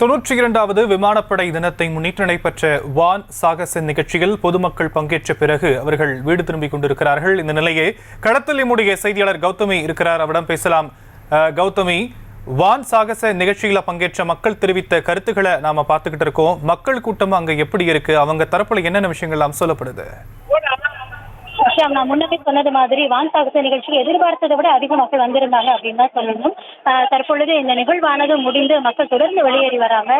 92வது விமானப்படை தினத்தை முன்னிட்டு நடைபெற்ற வான் சாகச நிகழ்ச்சியில் பொதுமக்கள் பங்கேற்ற பிறகு அவர்கள் வீடு திரும்பிக் கொண்டிருக்கிறார்கள். இந்த நிலையே களத்தில் நம்முடைய செய்தியாளர் கௌதமி இருக்கிறார், அவரிடம் பேசலாம். கௌதமி, வான் சாகச நிகழ்ச்சியில பங்கேற்ற மக்கள் தெரிவித்த கருத்துக்களை நாம பார்த்துக்கிட்டு இருக்கோம். மக்கள் கூட்டம் அங்க எப்படி இருக்கு, அவங்க தரப்புல என்னென்ன விஷயங்கள் சொல்லப்படுது? நான் முன்னமே சொன்னது மாதிரி வான் சாகச நிகழ்ச்சிக்கு எதிர்பார்த்ததை விட அதிக மக்கள் வந்திருந்தாங்க அப்படின்னு தான் சொல்லணும். தற்பொழுது இந்த நிகழ்வானது முடிந்து மக்கள் தொடர்ந்து வெளியேறி வராங்க.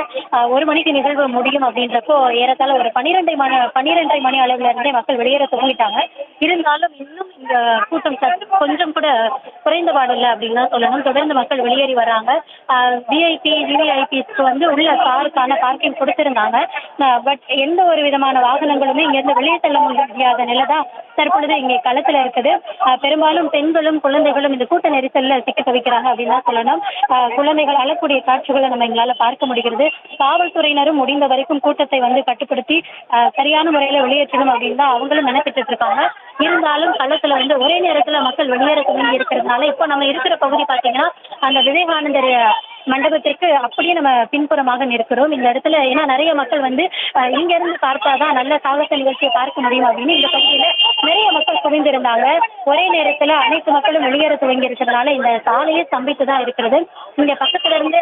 1 மணிக்கு நிகழ்வு முடியும் அப்படின்றப்போ ஏறத்தாழ ஒரு 12:30 மணி அளவுல இருந்தே மக்கள் வெளியேற துவங்கிட்டாங்க. இருந்தாலும் இன்னும் இந்த கூட்டம் கொஞ்சம் கூட குறைந்தபாடு இல்லை அப்படின்னு தான் சொல்லணும். தொடர்ந்து மக்கள் வெளியேறி வராங்க. விவிஐபிஸ்க்கு உள்ள காருக்கான பார்க்கிங் கொடுத்திருந்தாங்க. பட் எந்த ஒரு விதமான வாகனங்களுமே இங்கிருந்து வெளியே செல்ல முடியாத நிலை தான் தற்பொழுது இங்கே களத்துல இருக்குது. பெரும்பாலும் பெண்களும் குழந்தைகளும் இந்த கூட்ட நெரிசல்ல சிக்க தவிக்கிறாங்க அப்படின்னு தான் சொல்லணும். குழந்தைகள் அழக்கூடிய காட்சிகளை நம்ம எங்களால பார்க்க முடிகிறது. காவல்துறையினரும் முடிந்த வரைக்கும் கூட்டத்தை கட்டுப்படுத்தி சரியான முறையில வெளியேற்றணும் அப்படின்னு தான் அவங்களும் நினைச்சிட்டு இருக்காங்க. இருந்தாலும் களத்துல ஒரே நேரத்துல மக்கள் வெளியேற துவங்கி இருக்கிறதுனால இப்போ நம்ம இருக்கிற பகுதி பாத்தீங்கன்னா அந்த விவேகானந்தர் மண்டபத்திற்கு அப்படியே நம்ம பின்புறமாக நிற்கிறோம். இந்த இடத்துல ஏன்னா நிறைய மக்கள் இங்க இருந்து பார்த்தாதான் நல்ல சாகச நிகழ்ச்சியை பார்க்க முடியும் அப்படின்னு இந்த பகுதியில நிறைய மக்கள் குவிந்திருந்தாங்க. ஒரே நேரத்துல அனைத்து மக்களும் வெளியேற துவங்கி இருக்கிறதுனால இந்த சாலையே ஸ்தம்பித்துதான் இருக்கிறது. இங்க பக்கத்துல இருந்து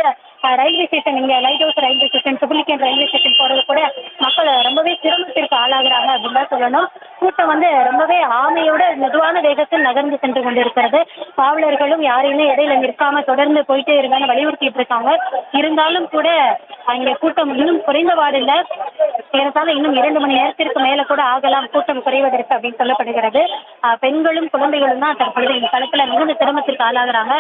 ரயில்வே ஸ்டேஷன், இங்க lighthouse railway station, Triplicane railway station போறது கூட மக்கள் ரொம்பவே சிரமத்திற்கு ஆளாகிறாங்க அப்படின்னு தான் சொல்லணும். கூட்டம் ரொம்பவே ஆமையோட மெதுவான வேகத்தில் நகர்ந்து சென்று கொண்டிருக்கிறது. காவலர்களும் யாரையுமே இடையில நிற்காம தொடர்ந்து போயிட்டே இருக்காங்க, வலியுறுத்திட்டு இருக்காங்க. இருந்தாலும் கூட அங்க கூட்டம் இன்னும் குறைந்தபாடு இல்லை. ஏறத்தாழ இன்னும் 2 மணி நேரத்திற்கு மேல கூட ஆகலாம் கூட்டம் குறைவதற்கு அப்படின்னு சொல்லப்படுகிறது. பெண்களும் குழந்தைகளும் தான் தற்பொழுது இந்த களத்துல மிகுந்த சிரமத்திற்கு ஆளாகிறாங்க.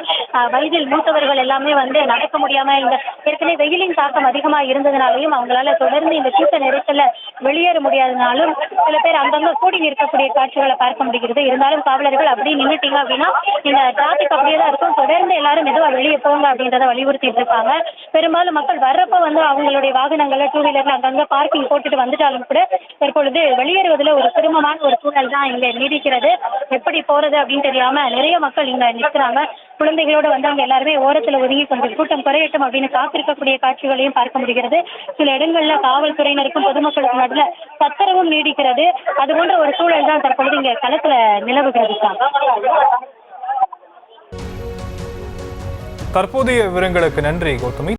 வயதில் மூத்தவர்கள் எல்லாமே நடக்க முடியாம இந்த ஏற்கனவே வெயிலின் தாக்கம் அதிகமா இருந்ததுனாலையும் அவங்களால தொடர்ந்து இந்த கூட்ட நெரிசல்ல வெளியேற முடியாதனாலும் சில பேர் அங்கங்க கூடி நிற்கக்கூடிய காட்சிகளை பார்க்க முடிகிறது. இருந்தாலும் காவலர்கள் அப்படியே நின்றுட்டீங்க அப்படின்னா இந்த டிராபிக் அப்படியே தான் இருக்கும், தொடர்ந்து எல்லாரும் மெதுவா வெளியே போங்க அப்படின்றத வலியுறுத்திட்டு இருக்காங்க. பெரும்பாலும் மக்கள் வர்றப்ப அவங்களுடைய வாகனங்களை 2 வீலர்ல அங்கங்க பார்க்கிங் போட்டுட்டு வந்துட்டாலும் கூட தற்பொழுது வெளியேறுவதில் ஒரு சிரமமான ஒரு சூழல் தான் இங்க நீடிக்கிறது. எப்படி போறது அப்படின்னு தெரியாம நிறைய மக்கள் இங்க நிற்கிறாங்க. குழந்தைகளோட அவங்க எல்லாருமே ஓரத்துல ஒதுங்கி கொஞ்சம் கூட்டம் குறையட்டும் அப்படின்னு காத்திருக்கக்கூடிய காட்சிகளையும் பார்க்க முடிகிறது. சில இடங்கள்ல காவல்துறையினருக்கும் பொதுமக்களுக்கும் நடுல சத்தரவும் நீடிக்கிறது. அது போன்ற ஒரு சூழல் தான் தற்பொழுது இங்க களத்துல நிலவுகிறது. தற்போதைய விவரங்களுக்கு நன்றி கௌதமி.